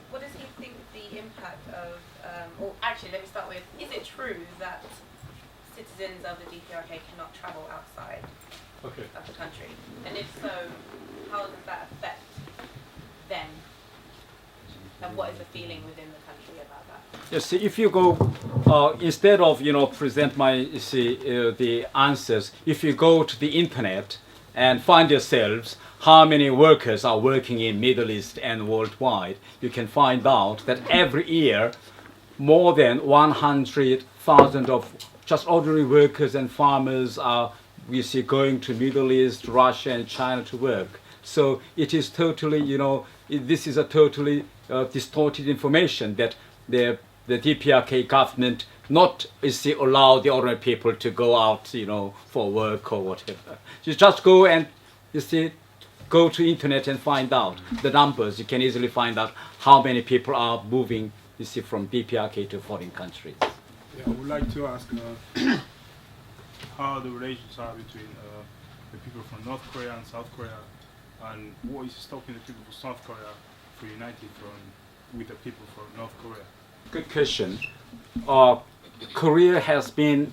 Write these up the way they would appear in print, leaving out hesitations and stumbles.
What does he think the impact of, or actually let me start with, is it true that citizens of the DPRK cannot travel outside of the country? And if so, how does that affect them? And what is the feeling within the country about that? Yes, if you go, instead of, present the answers, if you go to the internet and find yourselves how many workers are working in Middle East and worldwide, you can find out that every year more than 100,000 of just ordinary workers and farmers are, going to Middle East, Russia and China to work. So it is totally, this is a totally distorted information that the DPRK government not allow the ordinary people to go out, for work or whatever. You just go and go to internet and find out the numbers. You can easily find out how many people are moving, from DPRK to foreign countries. Yeah, I would like to ask how the relations are between the people from North Korea and South Korea, and what is stopping the people from South Korea from uniting with the people from North Korea? Good question. Korea has been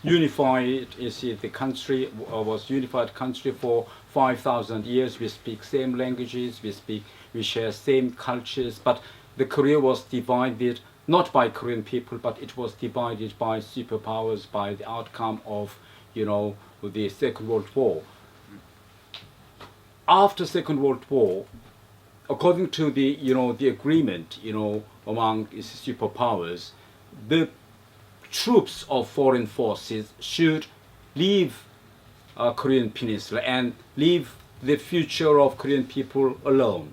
unified. The country was unified country for 5,000 years. We speak same languages. We share same cultures. But the Korea was divided not by Korean people, but it was divided by superpowers, by the outcome of the Second World War. After Second World War, according to the the agreement among superpowers, the troops of foreign forces should leave Korean Peninsula and leave the future of Korean people alone.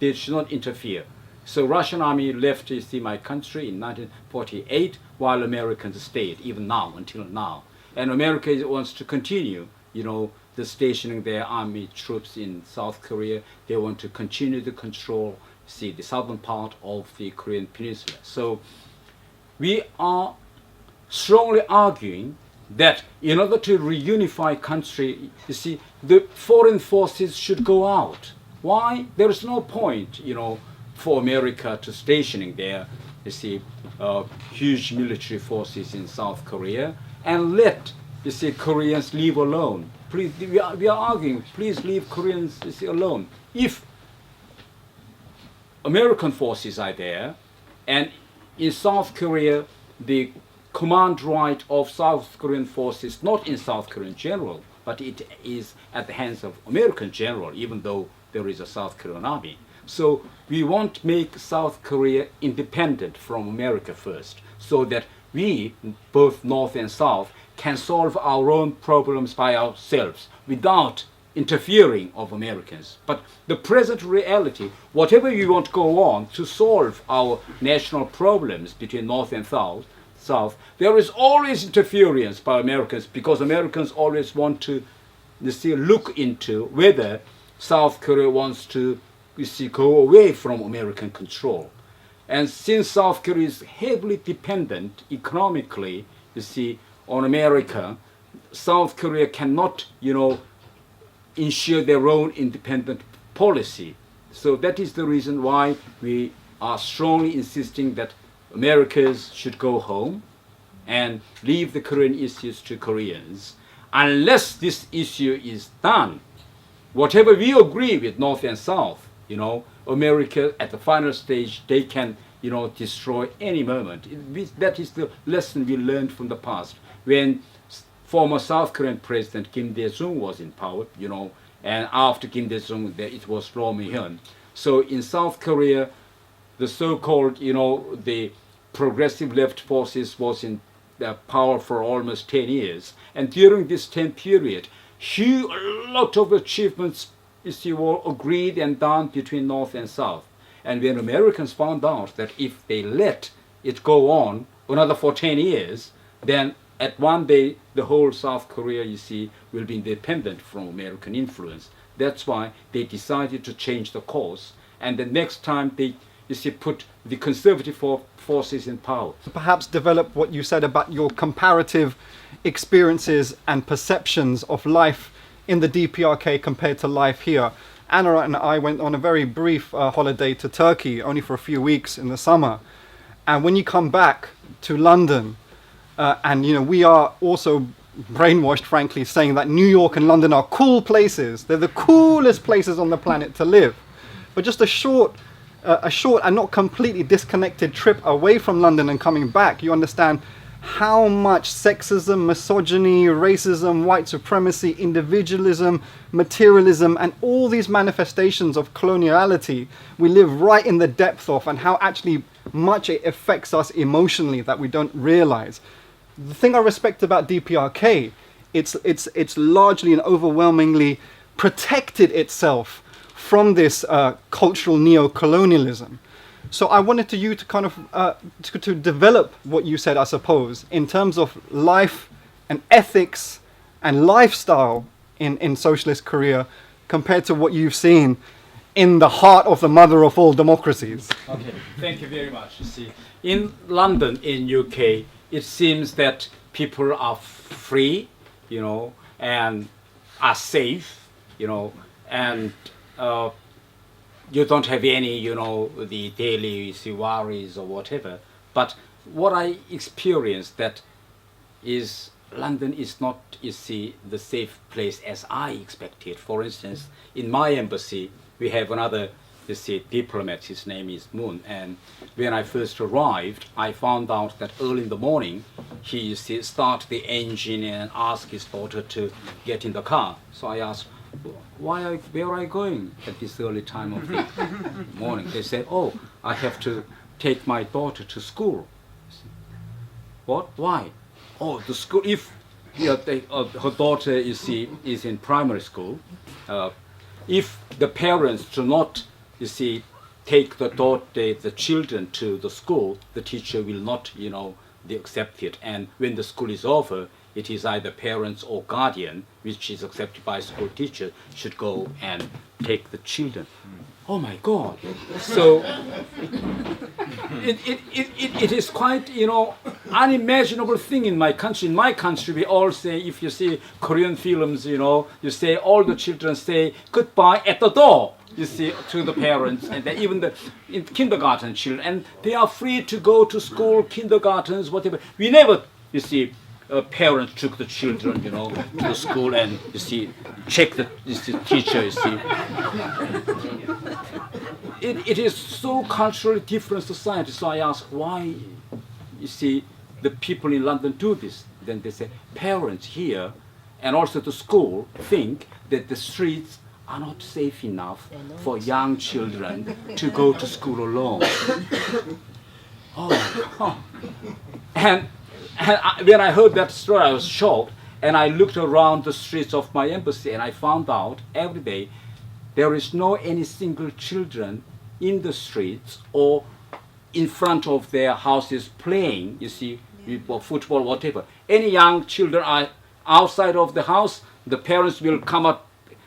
They should not interfere. So Russian army left my country in 1948, while Americans stayed even now, until now. And America wants to continue, the stationing their army troops in South Korea. They want to continue to control, the southern part of the Korean Peninsula. So we are strongly arguing that in order to reunify country, the foreign forces should go out. Why? There is no point, for America to stationing there, huge military forces in South Korea, and let, Koreans live alone. Please, we are arguing, please leave Koreans alone. If American forces are there, and in South Korea, the command right of South Korean forces, not in South Korean general, but it is at the hands of American general, even though there is a South Korean army. So we want to make South Korea independent from America first, so that we, both North and South, can solve our own problems by ourselves without interfering of Americans. But the present reality, whatever we want to go on to solve our national problems between North and South, there is always interference by Americans, because Americans always want to look into whether South Korea wants to go away from American control. And since South Korea is heavily dependent economically, on America, South Korea cannot, ensure their own independent policy. So that is the reason why we are strongly insisting that Americans should go home and leave the Korean issues to Koreans. Unless this issue is done, whatever we agree with North and South, America at the final stage, they can, destroy any moment. That is the lesson we learned from the past. When former South Korean President Kim Dae-jung was in power, and after Kim Dae-jung, it was Roh Moo-hyun. So in South Korea, the so-called, the progressive left forces was in power for almost 10 years. And during this 10 period, a lot of achievements were agreed and done between North and South. And when Americans found out that if they let it go on another for 10 years, then at one day the whole South Korea, will be independent from American influence. That's why they decided to change the course. And the next time they put the conservative forces in power. Perhaps develop what you said about your comparative experiences and perceptions of life in the DPRK compared to life here. Anna and I went on a very brief holiday to Turkey, only for a few weeks in the summer. And when you come back to London, and we are also brainwashed, frankly, saying that New York and London are cool places. They're the coolest places on the planet to live. But just a short and not completely disconnected trip away from London and coming back, you understand how much sexism, misogyny, racism, white supremacy, individualism, materialism, and all these manifestations of coloniality we live right in the depth of, and how actually much it affects us emotionally that we don't realize. The thing I respect about DPRK, it's largely and overwhelmingly protected itself from this cultural neo-colonialism. So I wanted you to kind of to develop what you said, I suppose, in terms of life and ethics and lifestyle in socialist Korea compared to what you've seen in the heart of the mother of all democracies. Okay, thank you very much. You see, in London, in UK, it seems that people are free, and are safe, and you don't have any, the daily worries or whatever. But what I experienced that is London is not, the safe place as I expected. For instance, in my embassy, we have another, diplomat. His name is Moon. And when I first arrived, I found out that early in the morning, he start the engine and ask his daughter to get in the car. So I asked, where are you going at this early time of the morning? They said, oh, I have to take my daughter to school. What? Why? Oh, the school, if her daughter is in primary school, if the parents do not, take the children to the school, the teacher will not, accept it. And when the school is over, it is either parents or guardian, which is accepted by school teacher, should go and take the children. Oh my God! So it is quite unimaginable thing in my country. In my country, we all say, if you see Korean films, you say all the children say goodbye at the door. To the parents, and even in kindergarten children, and they are free to go to school, kindergartens, whatever. We never, parents took the children, to the school and check the teacher. It is so culturally different society. So I ask why, the people in London do this. Then they say parents here, and also the school think that the streets are not safe enough for young children to go to school alone. And when I heard that story, I was shocked, and I looked around the streets of my embassy, and I found out every day there is no any single children in the streets or in front of their houses playing, or football, whatever. Any young children are outside of the house, the parents will come up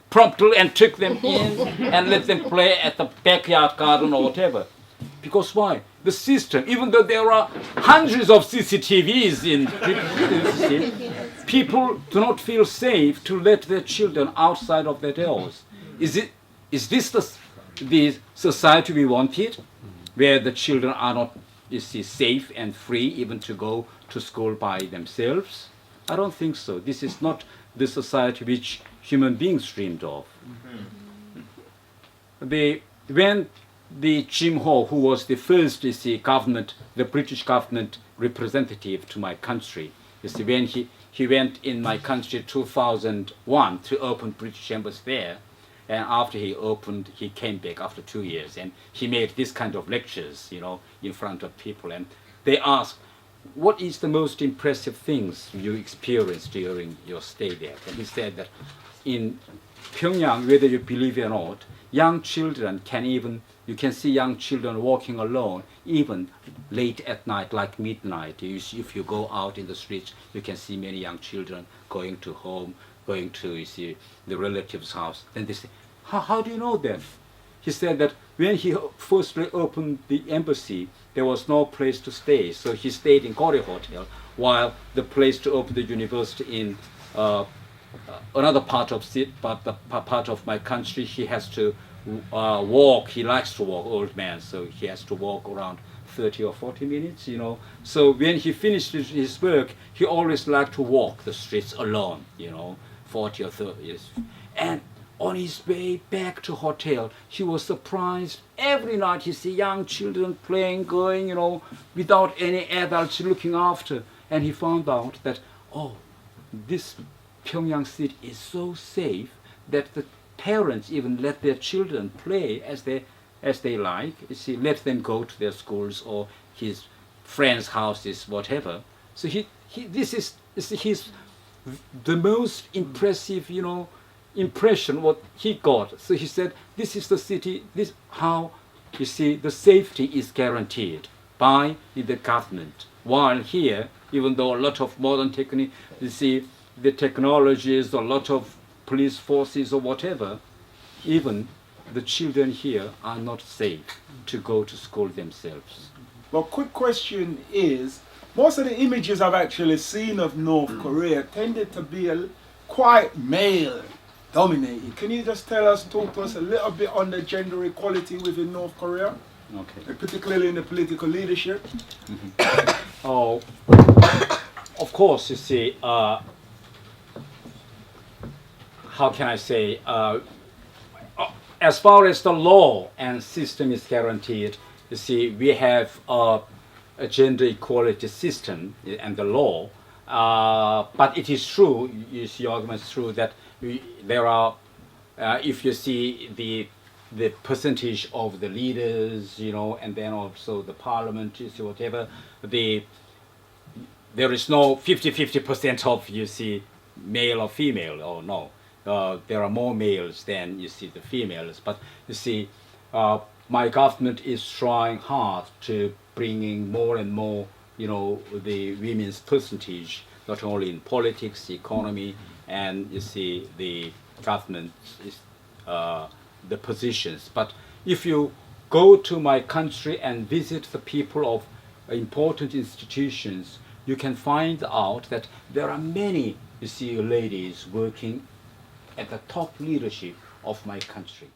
promptly and took them in and let them play at the backyard garden or whatever. Because why? The system, even though there are hundreds of CCTVs people do not feel safe to let their children outside of their doors. Is this the society we wanted, where the children are not safe and free even to go to school by themselves? I don't think so. This is not the society which human beings dreamed of. When the Jim Ho, who was the first the British government representative to my country, when he went in my country 2001 to open British embassy there, and after he opened, he came back after 2 years, and he made this kind of lectures, in front of people, and they asked, what is the most impressive things you experienced during your stay there? And he said that in Pyongyang, whether you believe it or not, young children you can see young children walking alone, even late at night, like midnight. If you go out in the streets, you can see many young children going to home, going to the relative's house. Then they say, how do you know that? He said that when he first opened the embassy, there was no place to stay, so he stayed in Korea Hotel, while the place to open the university in another part of it, but the part of my country, he has to walk. He likes to walk, old man, so he has to walk around 30 or 40 minutes, you know. So when he finished his work, he always liked to walk the streets alone, you know, 40 or 30 years. And on his way back to hotel, he was surprised. Every night he see young children playing, going, you know, without any adults looking after. And he found out that, oh, this Pyongyang city is so safe that the parents even let their children play as they like. You see, let them go to their schools or his friends' houses, whatever. So this is his the most impressive, you know, impression what he got. So he said, this is the city. This how you see the safety is guaranteed by the government. While here, even though a lot of modern technique, you see the technologies, a lot of police forces or whatever, even the children here are not safe to go to school themselves. Well, quick question is, most of the images I've actually seen of North Korea tended to be quite male dominated. Can you just talk to us a little bit on the gender equality within North Korea? Okay. Particularly in the political leadership? Oh, of course, you see, how can I say, as far as the law and system is guaranteed, you see, we have a gender equality system and the law, but it is true, you see, argument is true that there are, if you see the percentage of the leaders, you know, and then also the parliament, you see, whatever, there is no 50% of, you see, male or female, or no. There are more males than, you see, the females. But, you see, my government is trying hard to bringing more and more, you know, the women's percentage, not only in politics, economy, and, you see, the government is the positions. But if you go to my country and visit the people of important institutions, you can find out that there are many, you see, ladies working at the top leadership of my country.